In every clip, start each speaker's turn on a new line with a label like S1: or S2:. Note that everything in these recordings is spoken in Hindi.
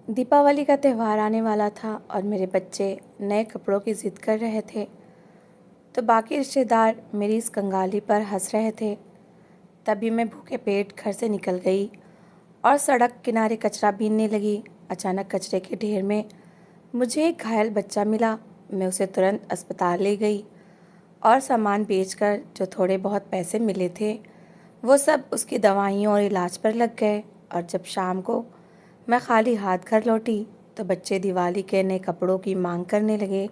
S1: दीपावली का त्यौहार आने वाला था और मेरे बच्चे नए कपड़ों की ज़िद कर रहे थे, तो बाकी रिश्तेदार मेरी इस कंगाली पर हंस रहे थे। तभी मैं भूखे पेट घर से निकल गई और सड़क किनारे कचरा बीनने लगी। अचानक कचरे के ढेर में मुझे एक घायल बच्चा मिला। मैं उसे तुरंत अस्पताल ले गई और सामान बेचकर जो थोड़े बहुत पैसे मिले थे वो सब उसकी दवाइयों और इलाज पर लग गए। और जब शाम को मैं खाली हाथ घर लौटी तो बच्चे दिवाली के नए कपड़ों की मांग करने लगे।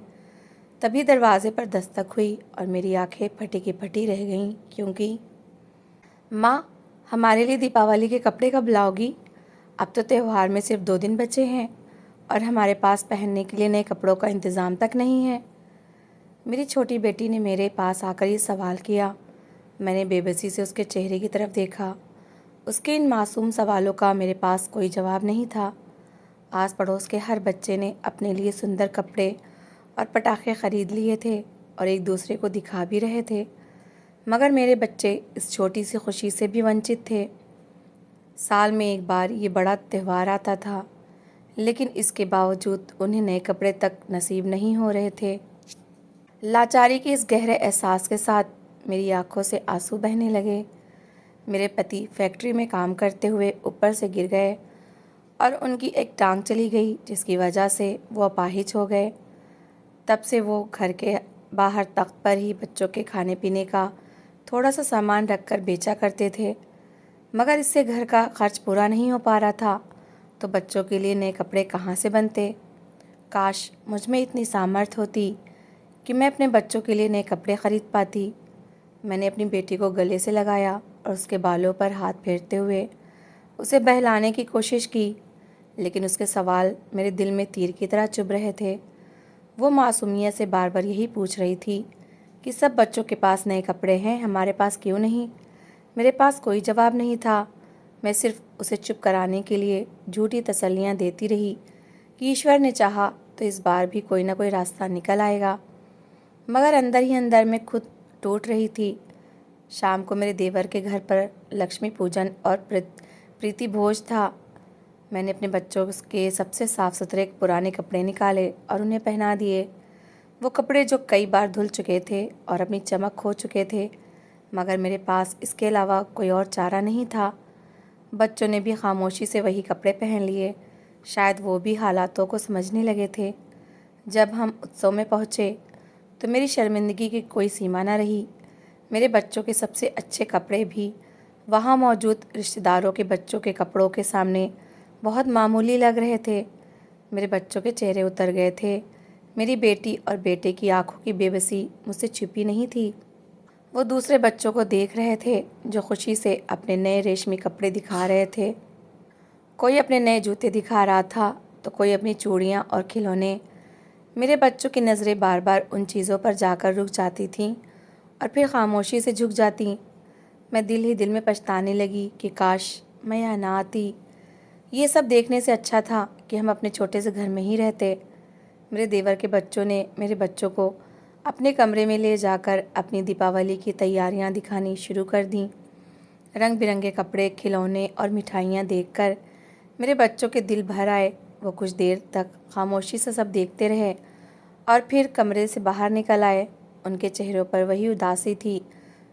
S1: तभी दरवाजे पर दस्तक हुई और मेरी आंखें फटी की फटी रह गईं, क्योंकि माँ, हमारे लिए दीपावली के कपड़े कब लाओगी? अब तो त्यौहार में सिर्फ 2 दिन बचे हैं और हमारे पास पहनने के लिए नए कपड़ों का इंतज़ाम तक नहीं है। मेरी छोटी बेटी ने मेरे पास आकर ये सवाल किया। मैंने बेबसी से उसके चेहरे की तरफ देखा। उसके इन मासूम सवालों का मेरे पास कोई जवाब नहीं था। आस पड़ोस के हर बच्चे ने अपने लिए सुंदर कपड़े और पटाखे खरीद लिए थे और एक दूसरे को दिखा भी रहे थे, मगर मेरे बच्चे इस छोटी सी खुशी से भी वंचित थे। साल में एक बार ये बड़ा त्यौहार आता था, लेकिन इसके बावजूद उन्हें नए कपड़े तक नसीब नहीं हो रहे थे। लाचारी के इस गहरे एहसास के साथ मेरी आंखों से आंसू बहने लगे। मेरे पति फैक्ट्री में काम करते हुए ऊपर से गिर गए और उनकी एक टांग चली गई, जिसकी वजह से वो अपाहिज हो गए। तब से वो घर के बाहर तख्त पर ही बच्चों के खाने पीने का थोड़ा सा सामान रखकर बेचा करते थे, मगर इससे घर का खर्च पूरा नहीं हो पा रहा था, तो बच्चों के लिए नए कपड़े कहाँ से बनते। काश मुझ में इतनी सामर्थ्य होती कि मैं अपने बच्चों के लिए नए कपड़े खरीद पाती। मैंने अपनी बेटी को गले से लगाया और उसके बालों पर हाथ फेरते हुए उसे बहलाने की कोशिश की, लेकिन उसके सवाल मेरे दिल में तीर की तरह चुभ रहे थे। वो मासूमियत से बार बार यही पूछ रही थी कि सब बच्चों के पास नए कपड़े हैं, हमारे पास क्यों नहीं। मेरे पास कोई जवाब नहीं था। मैं सिर्फ उसे चुप कराने के लिए झूठी तसल्लियाँ देती रही कि ईश्वर ने चाहा तो इस बार भी कोई ना कोई रास्ता निकल आएगा, मगर अंदर ही अंदर मैं खुद टूट रही थी। शाम को मेरे देवर के घर पर लक्ष्मी पूजन और प्रीति भोज था। मैंने अपने बच्चों के सबसे साफ़ सुथरे पुराने कपड़े निकाले और उन्हें पहना दिए। वो कपड़े जो कई बार धुल चुके थे और अपनी चमक खो चुके थे, मगर मेरे पास इसके अलावा कोई और चारा नहीं था। बच्चों ने भी खामोशी से वही कपड़े पहन लिए। शायद वो भी हालातों को समझने लगे थे। जब हम उत्सव में पहुँचे तो मेरी शर्मिंदगी की कोई सीमा न रही। मेरे बच्चों के सबसे अच्छे कपड़े भी वहाँ मौजूद रिश्तेदारों के बच्चों के कपड़ों के सामने बहुत मामूली लग रहे थे। मेरे बच्चों के चेहरे उतर गए थे। मेरी बेटी और बेटे की आंखों की बेबसी मुझसे छिपी नहीं थी। वो दूसरे बच्चों को देख रहे थे जो खुशी से अपने नए रेशमी कपड़े दिखा रहे थे। कोई अपने नए जूते दिखा रहा था तो कोई अपनी चूड़ियाँ और खिलौने। मेरे बच्चों की नज़रें बार बार उन चीज़ों पर जाकर रुक जाती थीं और फिर खामोशी से झुक जाती। मैं दिल ही दिल में पछताने लगी कि काश मैं यहाँ ना आती। ये सब देखने से अच्छा था कि हम अपने छोटे से घर में ही रहते। मेरे देवर के बच्चों ने मेरे बच्चों को अपने कमरे में ले जाकर अपनी दीपावली की तैयारियां दिखानी शुरू कर दीं। रंग बिरंगे कपड़े, खिलौने और मिठाइयाँ देखकर मेरे बच्चों के दिल भर आए। वो कुछ देर तक खामोशी से सब देखते रहे और फिर कमरे से बाहर निकल आए। उनके चेहरों पर वही उदासी थी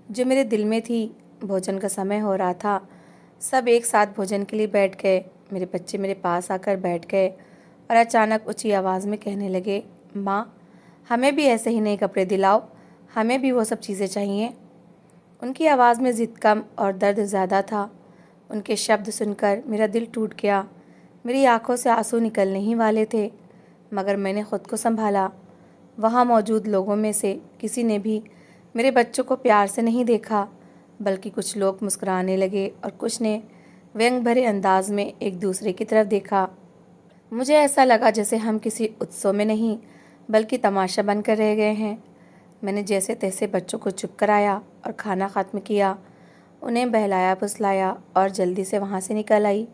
S1: जो मेरे दिल में थी। भोजन का समय हो रहा था। सब एक साथ भोजन के लिए बैठ गए। मेरे बच्चे मेरे पास आकर बैठ गए और अचानक ऊंची आवाज़ में कहने लगे, माँ, हमें भी ऐसे ही नए कपड़े दिलाओ, हमें भी वो सब चीज़ें चाहिए। उनकी आवाज़ में ज़िद कम और दर्द ज़्यादा था। उनके शब्द सुनकर मेरा दिल टूट गया। मेरी आंखों से आंसू निकलने ही वाले थे, मगर मैंने खुद को संभाला। वहाँ मौजूद लोगों में से किसी ने भी मेरे बच्चों को प्यार से नहीं देखा, बल्कि कुछ लोग मुस्कुराने लगे और कुछ ने व्यंग भरे अंदाज में एक दूसरे की तरफ देखा। मुझे ऐसा लगा जैसे हम किसी उत्सव में नहीं बल्कि तमाशा बनकर रह गए हैं। मैंने जैसे तैसे बच्चों को चुप कराया और खाना ख़त्म किया, उन्हें बहलाया फुसलाया और जल्दी से वहाँ से निकल आई।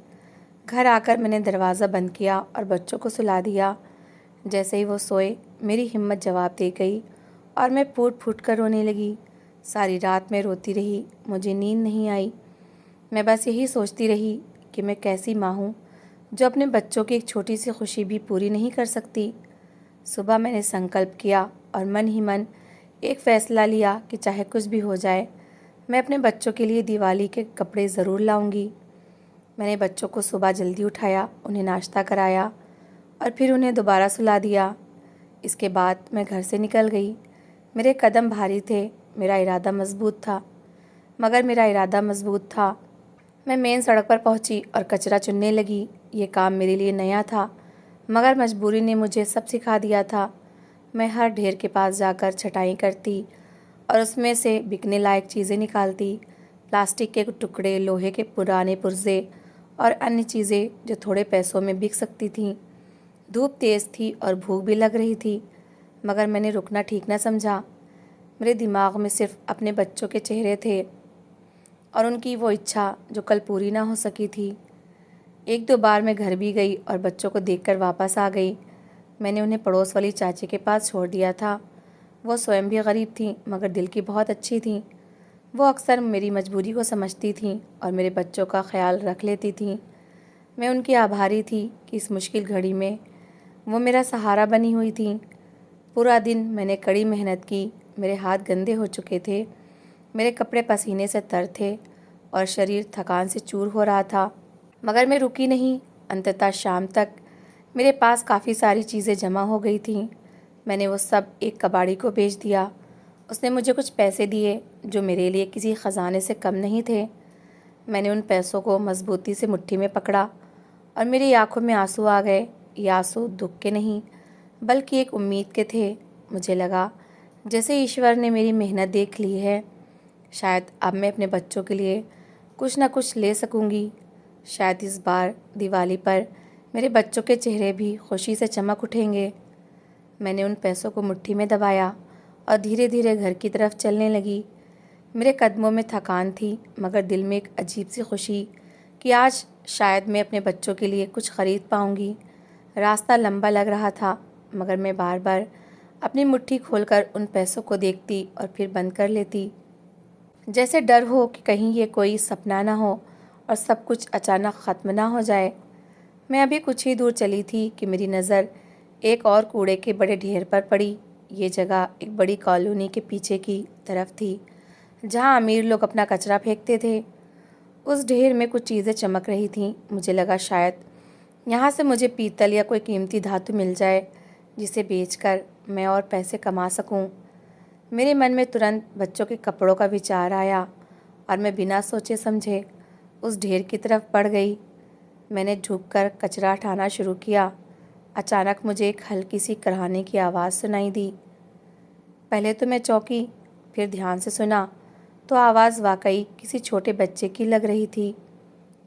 S1: घर आकर मैंने दरवाज़ा बंद किया और बच्चों को सुला दिया। जैसे ही वो सोए, मेरी हिम्मत जवाब दे गई और मैं फूट फूट कर रोने लगी। सारी रात मैं रोती रही, मुझे नींद नहीं आई। मैं बस यही सोचती रही कि मैं कैसी माँ हूँ जो अपने बच्चों की एक छोटी सी खुशी भी पूरी नहीं कर सकती। सुबह मैंने संकल्प किया और मन ही मन एक फ़ैसला लिया कि चाहे कुछ भी हो जाए, मैं अपने बच्चों के लिए दिवाली के कपड़े ज़रूर लाऊंगी। मैंने बच्चों को सुबह जल्दी उठाया, उन्हें नाश्ता कराया और फिर उन्हें दोबारा सुला दिया। इसके बाद मैं घर से निकल गई। मेरे कदम भारी थे, मेरा इरादा मजबूत था। मैं मेन सड़क पर पहुंची और कचरा चुनने लगी। ये काम मेरे लिए नया था, मगर मजबूरी ने मुझे सब सिखा दिया था। मैं हर ढेर के पास जाकर छटाई करती और उसमें से बिकने लायक चीज़ें निकालती। प्लास्टिक के टुकड़े, लोहे के पुराने पुर्जे और अन्य चीज़ें जो थोड़े पैसों में बिक सकती थीं। धूप तेज़ थी और भूख भी लग रही थी, मगर मैंने रुकना ठीक न समझा। मेरे दिमाग में सिर्फ अपने बच्चों के चेहरे थे और उनकी वो इच्छा जो कल पूरी ना हो सकी थी। एक दो बार मैं घर भी गई और बच्चों को देखकर वापस आ गई। मैंने उन्हें पड़ोस वाली चाची के पास छोड़ दिया था। वो स्वयं भी गरीब थीं, मगर दिल की बहुत अच्छी थीं। वो अक्सर मेरी मजबूरी को समझती थीं और मेरे बच्चों का ख्याल रख लेती थीं। मैं उनकी आभारी थी कि इस मुश्किल घड़ी में वो मेरा सहारा बनी हुई थीं। पूरा दिन मैंने कड़ी मेहनत की। मेरे हाथ गंदे हो चुके थे, मेरे कपड़े पसीने से तर थे और शरीर थकान से चूर हो रहा था, मगर मैं रुकी नहीं। अंततः शाम तक मेरे पास काफ़ी सारी चीज़ें जमा हो गई थीं। मैंने वो सब एक कबाड़ी को बेच दिया। उसने मुझे कुछ पैसे दिए जो मेरे लिए किसी ख़जाने से कम नहीं थे। मैंने उन पैसों को मजबूती से मुट्ठी में पकड़ा और मेरी आंखों में आंसू आ गए। ये आंसू दुख के नहीं, बल्कि एक उम्मीद के थे। मुझे लगा जैसे ईश्वर ने मेरी मेहनत देख ली है। शायद अब मैं अपने बच्चों के लिए कुछ न कुछ ले सकूंगी। शायद इस बार दिवाली पर मेरे बच्चों के चेहरे भी खुशी से चमक उठेंगे। मैंने उन पैसों को मुट्ठी में दबाया और धीरे धीरे घर की तरफ चलने लगी। मेरे कदमों में थकान थी, मगर दिल में एक अजीब सी खुशी कि आज शायद मैं अपने बच्चों के लिए कुछ ख़रीद पाऊंगी। रास्ता लंबा लग रहा था, मगर मैं बार बार अपनी मुट्ठी खोलकर उन पैसों को देखती और फिर बंद कर लेती, जैसे डर हो कि कहीं ये कोई सपना ना हो और सब कुछ अचानक ख़त्म ना हो जाए। मैं अभी कुछ ही दूर चली थी कि मेरी नज़र एक और कूड़े के बड़े ढेर पर पड़ी। ये जगह एक बड़ी कॉलोनी के पीछे की तरफ थी, जहाँ अमीर लोग अपना कचरा फेंकते थे। उस ढेर में कुछ चीज़ें चमक रही थीं। मुझे लगा शायद यहाँ से मुझे पीतल या कोई कीमती धातु मिल जाए, जिसे बेचकर मैं और पैसे कमा सकूँ। मेरे मन में तुरंत बच्चों के कपड़ों का विचार आया और मैं बिना सोचे समझे उस ढेर की तरफ बढ़ गई। मैंने झुककर कचरा हटाना शुरू किया। अचानक मुझे एक हल्की सी कराहने की आवाज़ सुनाई दी। पहले तो मैं चौंकी, फिर ध्यान से सुना तो आवाज़ वाकई किसी छोटे बच्चे की लग रही थी।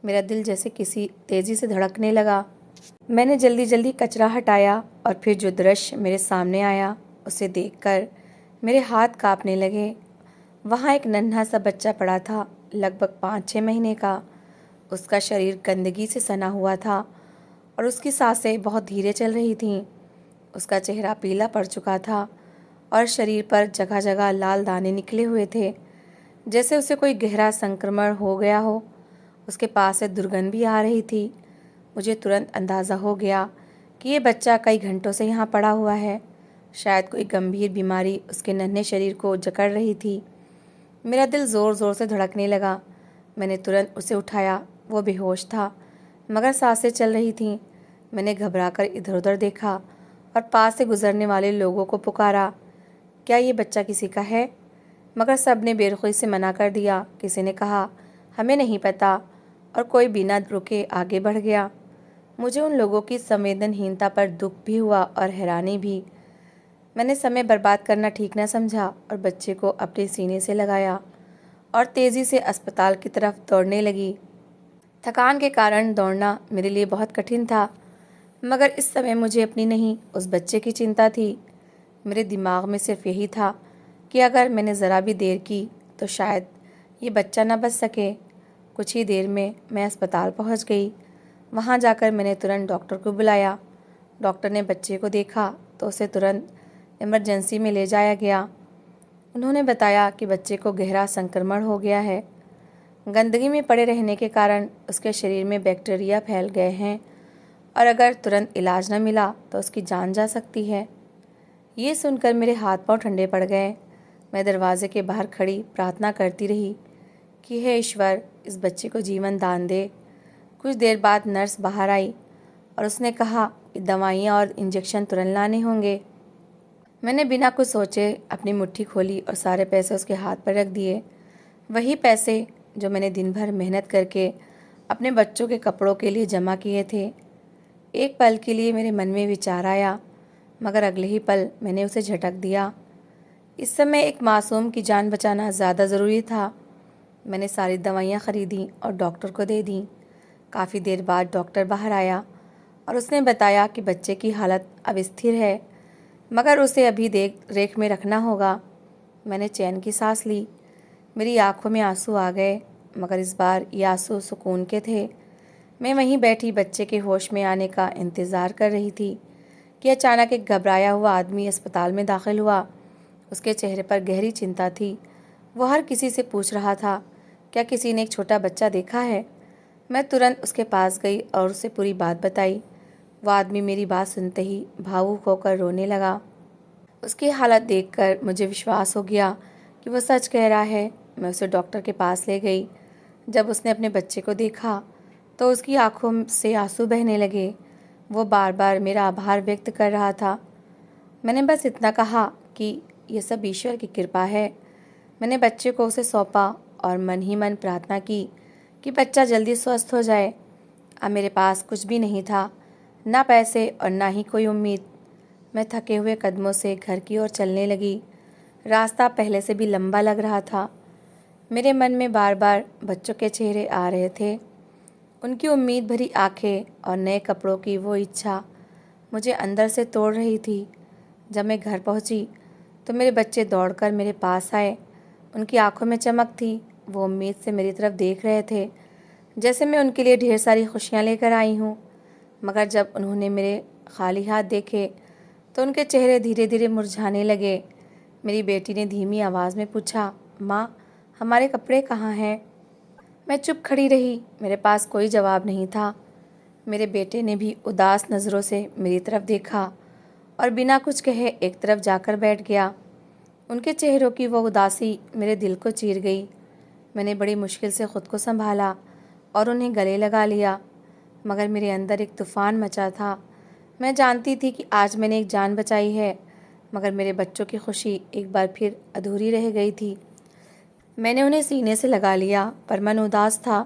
S1: मेरा दिल जैसे किसी तेज़ी से धड़कने लगा। मैंने जल्दी जल्दी कचरा हटाया और फिर जो दृश्य मेरे सामने आया उसे देखकर मेरे हाथ कांपने लगे। वहाँ एक नन्हा सा बच्चा पड़ा था, लगभग 5-6 महीने का। उसका शरीर गंदगी से सना हुआ था और उसकी सांसें बहुत धीरे चल रही थीं। उसका चेहरा पीला पड़ चुका था और शरीर पर जगह जगह लाल दाने निकले हुए थे, जैसे उसे कोई गहरा संक्रमण हो गया हो। उसके पास से दुर्गंध भी आ रही थी। मुझे तुरंत अंदाज़ा हो गया कि ये बच्चा कई घंटों से यहाँ पड़ा हुआ है। शायद कोई गंभीर बीमारी उसके नन्हे शरीर को जकड़ रही थी। मेरा दिल ज़ोर ज़ोर से धड़कने लगा। मैंने तुरंत उसे उठाया। वो बेहोश था, मगर सांसें चल रही थीं। मैंने घबराकर इधर उधर देखा और पास से गुजरने वाले लोगों को पुकारा, क्या ये बच्चा किसी का है? मगर सब ने बेरुखी से मना कर दिया। किसी ने कहा, हमें नहीं पता, और कोई बिना रुके आगे बढ़ गया। मुझे उन लोगों की संवेदनहीनता पर दुख भी हुआ और हैरानी भी। मैंने समय बर्बाद करना ठीक न समझा और बच्चे को अपने सीने से लगाया और तेज़ी से अस्पताल की तरफ दौड़ने लगी। थकान के कारण दौड़ना मेरे लिए बहुत कठिन था, मगर इस समय मुझे अपनी नहीं, उस बच्चे की चिंता थी। मेरे दिमाग में सिर्फ यही था कि अगर मैंने ज़रा भी देर की तो शायद ये बच्चा न बच सके। कुछ ही देर में मैं अस्पताल पहुंच गई। वहां जाकर मैंने तुरंत डॉक्टर को बुलाया। डॉक्टर ने बच्चे को देखा तो उसे तुरंत इमरजेंसी में ले जाया गया। उन्होंने बताया कि बच्चे को गहरा संक्रमण हो गया है। गंदगी में पड़े रहने के कारण उसके शरीर में बैक्टीरिया फैल गए हैं और अगर तुरंत इलाज न मिला तो उसकी जान जा सकती है। ये सुनकर मेरे हाथ पांव ठंडे पड़ गए। मैं दरवाजे के बाहर खड़ी प्रार्थना करती रही कि हे ईश्वर, इस बच्चे को जीवन दान दे। कुछ देर बाद नर्स बाहर आई और उसने कहा कि दवाइयाँ और इंजेक्शन तुरंत लाने होंगे। मैंने बिना कुछ सोचे अपनी मुट्ठी खोली और सारे पैसे उसके हाथ पर रख दिए। वही पैसे जो मैंने दिन भर मेहनत करके अपने बच्चों के कपड़ों के लिए जमा किए थे। एक पल के लिए मेरे मन में विचार आया, मगर अगले ही पल मैंने उसे झटक दिया। इस समय एक मासूम की जान बचाना ज़्यादा ज़रूरी था। मैंने सारी दवाइयाँ खरीदी और डॉक्टर को दे दी। काफ़ी देर बाद डॉक्टर बाहर आया और उसने बताया कि बच्चे की हालत अब स्थिर है, मगर उसे अभी देख रेख में रखना होगा। मैंने चैन की सांस ली। मेरी आंखों में आंसू आ गए, मगर इस बार ये आंसू सुकून के थे। मैं वहीं बैठी बच्चे के होश में आने का इंतज़ार कर रही थी कि अचानक एक घबराया हुआ आदमी अस्पताल में दाखिल हुआ। उसके चेहरे पर गहरी चिंता थी। वो हर किसी से पूछ रहा था, क्या किसी ने एक छोटा बच्चा देखा है? मैं तुरंत उसके पास गई और उसे पूरी बात बताई। वह आदमी मेरी बात सुनते ही भावुक होकर रोने लगा। उसकी हालत देखकर मुझे विश्वास हो गया कि वह सच कह रहा है। मैं उसे डॉक्टर के पास ले गई। जब उसने अपने बच्चे को देखा तो उसकी आंखों से आंसू बहने लगे। वो बार बार मेरा आभार व्यक्त कर रहा था। मैंने बस इतना कहा कि ये सब ईश्वर की कृपा है। मैंने बच्चे को उसे सौंपा और मन ही मन प्रार्थना की कि बच्चा जल्दी स्वस्थ हो जाए। अब मेरे पास कुछ भी नहीं था, ना पैसे और ना ही कोई उम्मीद। मैं थके हुए कदमों से घर की ओर चलने लगी। रास्ता पहले से भी लंबा लग रहा था। मेरे मन में बार बार बच्चों के चेहरे आ रहे थे, उनकी उम्मीद भरी आंखें और नए कपड़ों की वो इच्छा मुझे अंदर से तोड़ रही थी। जब मैं घर पहुंची तो मेरे बच्चे दौड़कर मेरे पास आए। उनकी आंखों में चमक थी। वो उम्मीद से मेरी तरफ देख रहे थे, जैसे मैं उनके लिए ढेर सारी खुशियां लेकर आई हूँ। मगर जब उन्होंने मेरे खाली हाथ देखे तो उनके चेहरे धीरे धीरे मुरझाने लगे। मेरी बेटी ने धीमी आवाज़ में पूछा, माँ, हमारे कपड़े कहाँ हैं? मैं चुप खड़ी रही। मेरे पास कोई जवाब नहीं था। मेरे बेटे ने भी उदास नज़रों से मेरी तरफ देखा और बिना कुछ कहे एक तरफ जाकर बैठ गया। उनके चेहरों की वो उदासी मेरे दिल को चीर गई। मैंने बड़ी मुश्किल से खुद को संभाला और उन्हें गले लगा लिया, मगर मेरे अंदर एक तूफ़ान मचा था। मैं जानती थी कि आज मैंने एक जान बचाई है, मगर मेरे बच्चों की खुशी एक बार फिर अधूरी रह गई थी। मैंने उन्हें सीने से लगा लिया, पर मन उदास था।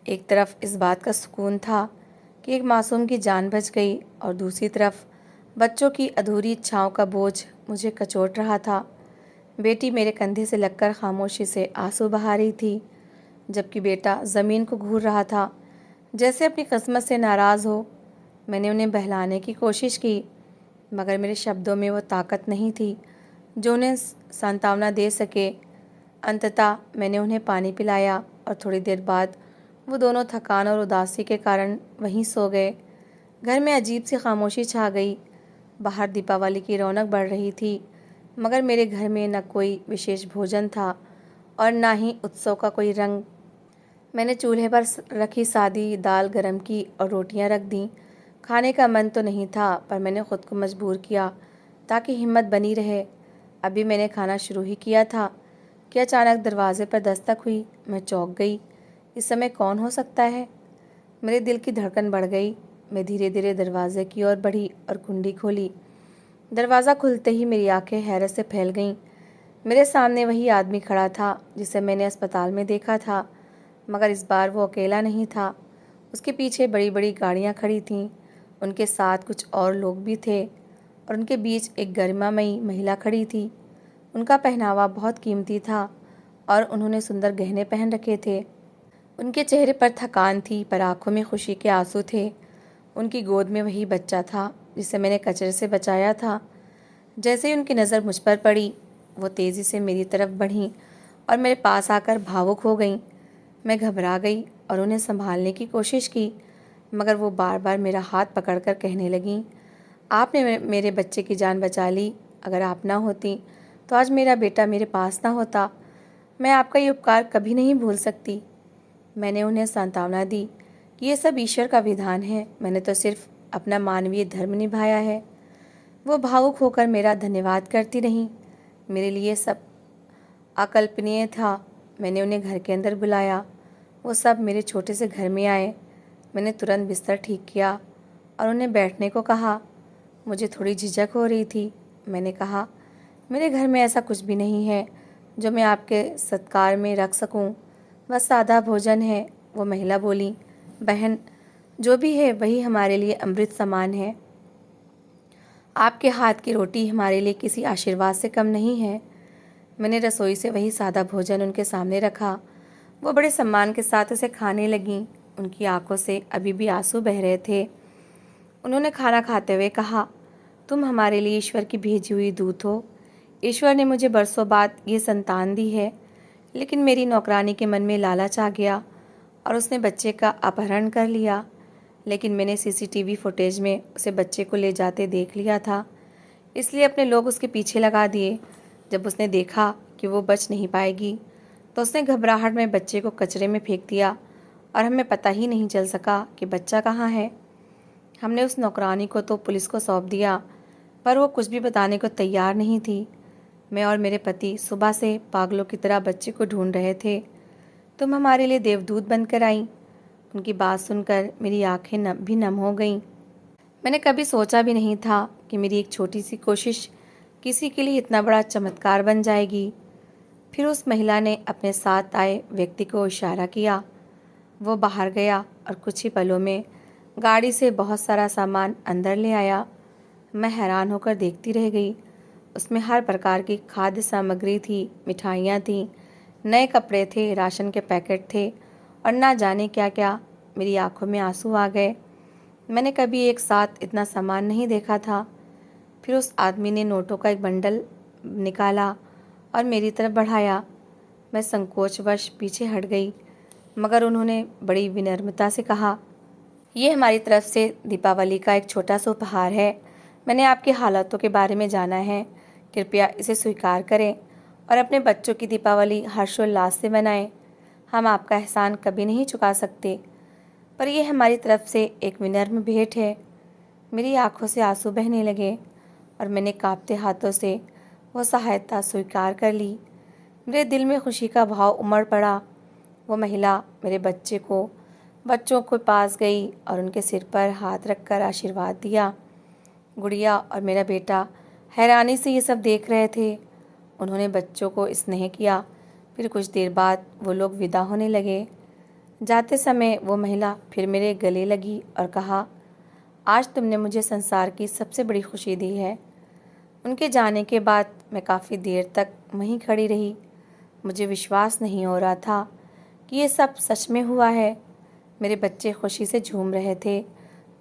S1: एक तरफ इस बात का सुकून था कि एक मासूम की जान बच गई, और दूसरी तरफ बच्चों की अधूरी इच्छाओं का बोझ मुझे कचोट रहा था। बेटी मेरे कंधे से लगकर खामोशी से आंसू बहा रही थी, जबकि बेटा ज़मीन को घूर रहा था, जैसे अपनी किस्मत से नाराज़ हो। मैंने उन्हें बहलाने की कोशिश की, मगर मेरे शब्दों में वो ताकत नहीं थी जो उन्हें सांत्वना दे सके। अंततः मैंने उन्हें पानी पिलाया और थोड़ी देर बाद वो दोनों थकान और उदासी के कारण वहीं सो गए। घर में अजीब सी खामोशी छा गई। बाहर दीपावली की रौनक बढ़ रही थी, मगर मेरे घर में न कोई विशेष भोजन था और न ही उत्सव का कोई रंग। मैंने चूल्हे पर रखी सादी दाल गरम की और रोटियां रख दीं। खाने का मन तो नहीं था, पर मैंने खुद को मजबूर किया ताकि हिम्मत बनी रहे। अभी मैंने खाना शुरू ही किया था कि अचानक दरवाजे पर दस्तक हुई। मैं चौंक गई। इस समय कौन हो सकता है? मेरे दिल की धड़कन बढ़ गई। मैं धीरे धीरे दरवाजे की ओर बढ़ी और कुंडी खोली। दरवाज़ा खुलते ही मेरी आंखें हैरत से फैल गईं। मेरे सामने वही आदमी खड़ा था जिसे मैंने अस्पताल में देखा था, मगर इस बार वो अकेला नहीं था। उसके पीछे बड़ी बड़ी गाड़ियाँ खड़ी थीं। उनके साथ कुछ और लोग भी थे और उनके बीच एक गरिमामयी महिला खड़ी थी। उनका पहनावा बहुत कीमती था और उन्होंने सुंदर गहने पहन रखे थे। उनके चेहरे पर थकान थी, पर आंखों में खुशी के आंसू थे। उनकी गोद में वही बच्चा था जिसे मैंने कचरे से बचाया था। जैसे ही उनकी नज़र मुझ पर पड़ी, वो तेज़ी से मेरी तरफ बढ़ीं और मेरे पास आकर भावुक हो गईं। मैं घबरा गई और उन्हें संभालने की कोशिश की, मगर वो बार बार मेरा हाथ पकड़कर कहने लगीं, आपने मेरे बच्चे की जान बचा ली। अगर आप ना होती तो आज मेरा बेटा मेरे पास ना होता। मैं आपका ये उपकार कभी नहीं भूल सकती। मैंने उन्हें सांत्वना दी कि ये सब ईश्वर का विधान है, मैंने तो सिर्फ अपना मानवीय धर्म निभाया है। वो भावुक होकर मेरा धन्यवाद करती रहीं। मेरे लिए सब अकल्पनीय था। मैंने उन्हें घर के अंदर बुलाया। वो सब मेरे छोटे से घर में आए। मैंने तुरंत बिस्तर ठीक किया और उन्हें बैठने को कहा। मुझे थोड़ी झिझक हो रही थी। मैंने कहा, मेरे घर में ऐसा कुछ भी नहीं है जो मैं आपके सत्कार में रख सकूं। बस सादा भोजन है। वो महिला बोली, बहन, जो भी है वही हमारे लिए अमृत समान है। आपके हाथ की रोटी हमारे लिए किसी आशीर्वाद से कम नहीं है। मैंने रसोई से वही सादा भोजन उनके सामने रखा। वो बड़े सम्मान के साथ उसे खाने लगीं। उनकी आंखों से अभी भी आंसू बह रहे थे। उन्होंने खाना खाते हुए कहा, तुम हमारे लिए ईश्वर की भेजी हुई दूत हो। ईश्वर ने मुझे बरसों बाद ये संतान दी है, लेकिन मेरी नौकरानी के मन में लालच आ गया और उसने बच्चे का अपहरण कर लिया। लेकिन मैंने सीसीटीवी फुटेज में उसे बच्चे को ले जाते देख लिया था, इसलिए अपने लोग उसके पीछे लगा दिए। जब उसने देखा कि वो बच नहीं पाएगी तो उसने घबराहट में बच्चे को कचरे में फेंक दिया और हमें पता ही नहीं चल सका कि बच्चा कहाँ है। हमने उस नौकरानी को तो पुलिस को सौंप दिया, पर वो कुछ भी बताने को तैयार नहीं थी। मैं और मेरे पति सुबह से पागलों की तरह बच्चे को ढूंढ रहे थे। तुम हमारे लिए देवदूत बनकर आईं। उनकी बात सुनकर मेरी आंखें भी नम हो गईं। मैंने कभी सोचा भी नहीं था कि मेरी एक छोटी सी कोशिश किसी के लिए इतना बड़ा चमत्कार बन जाएगी। फिर उस महिला ने अपने साथ आए व्यक्ति को इशारा किया। वो बाहर गया और कुछ ही पलों में गाड़ी से बहुत सारा सामान अंदर ले आया। मैं हैरान होकर देखती रह गई। उसमें हर प्रकार की खाद्य सामग्री थी, मिठाइयाँ थीं, नए कपड़े थे, राशन के पैकेट थे और ना जाने क्या क्या। मेरी आंखों में आंसू आ गए। मैंने कभी एक साथ इतना सामान नहीं देखा था। फिर उस आदमी ने नोटों का एक बंडल निकाला और मेरी तरफ बढ़ाया। मैं संकोचवश पीछे हट गई, मगर उन्होंने बड़ी विनम्रता से कहा, ये हमारी तरफ से दीपावली का एक छोटा सा उपहार है। मैंने आपकी हालातों के बारे में जाना है। कृपया इसे स्वीकार करें और अपने बच्चों की दीपावली हर्षोल्लास से मनाएं। हम आपका एहसान कभी नहीं चुका सकते, पर यह हमारी तरफ से एक विनम्र भेंट है। मेरी आंखों से आंसू बहने लगे और मैंने कांपते हाथों से वो सहायता स्वीकार कर ली। मेरे दिल में खुशी का भाव उमड़ पड़ा। वो महिला मेरे बच्चों के पास गई और उनके सिर पर हाथ रखकर आशीर्वाद दिया। गुड़िया और मेरा बेटा हैरानी से ये सब देख रहे थे। उन्होंने बच्चों को स्नेह किया। फिर कुछ देर बाद वो लोग विदा होने लगे। जाते समय वो महिला फिर मेरे गले लगी और कहा, आज तुमने मुझे संसार की सबसे बड़ी खुशी दी है। उनके जाने के बाद मैं काफ़ी देर तक वहीं खड़ी रही। मुझे विश्वास नहीं हो रहा था कि ये सब सच में हुआ है। मेरे बच्चे खुशी से झूम रहे थे।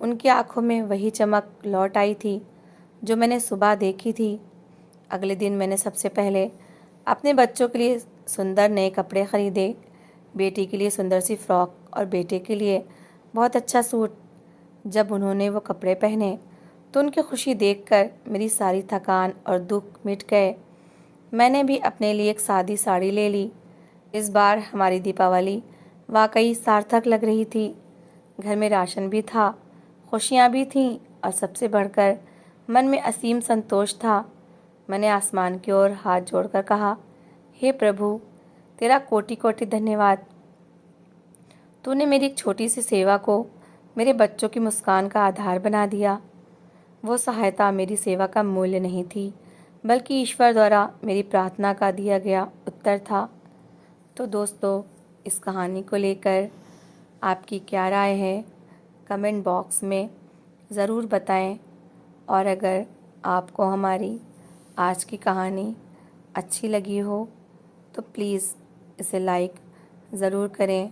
S1: उनकी आंखों में वही चमक लौट आई थी जो मैंने सुबह देखी थी। अगले दिन मैंने सबसे पहले अपने बच्चों के लिए सुंदर नए कपड़े खरीदे, बेटी के लिए सुंदर सी फ्रॉक और बेटे के लिए बहुत अच्छा सूट। जब उन्होंने वो कपड़े पहने तो उनकी खुशी देखकर मेरी सारी थकान और दुख मिट गए। मैंने भी अपने लिए एक सादी साड़ी ले ली। इस बार हमारी दीपावली वाकई सार्थक लग रही थी। घर में राशन भी था, खुशियाँ भी थीं और सबसे बढ़कर मन में असीम संतोष था। मैंने आसमान की ओर हाथ जोड़कर कहा, हे प्रभु, तेरा कोटि कोटि धन्यवाद। तूने मेरी एक छोटी सी सेवा को मेरे बच्चों की मुस्कान का आधार बना दिया। वो सहायता मेरी सेवा का मूल्य नहीं थी, बल्कि ईश्वर द्वारा मेरी प्रार्थना का दिया गया उत्तर था। तो दोस्तों, इस कहानी को लेकर आपकी क्या राय है, कमेंट बॉक्स में ज़रूर बताएं। और अगर आपको हमारी आज की कहानी अच्छी लगी हो तो प्लीज़ इसे लाइक ज़रूर करें।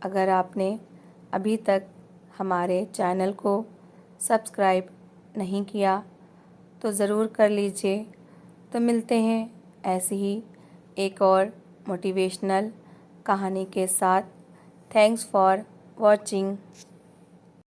S1: अगर आपने अभी तक हमारे चैनल को सब्सक्राइब नहीं किया तो ज़रूर कर लीजिए। तो मिलते हैं ऐसी ही एक और मोटिवेशनल कहानी के साथ। Thanks for watching.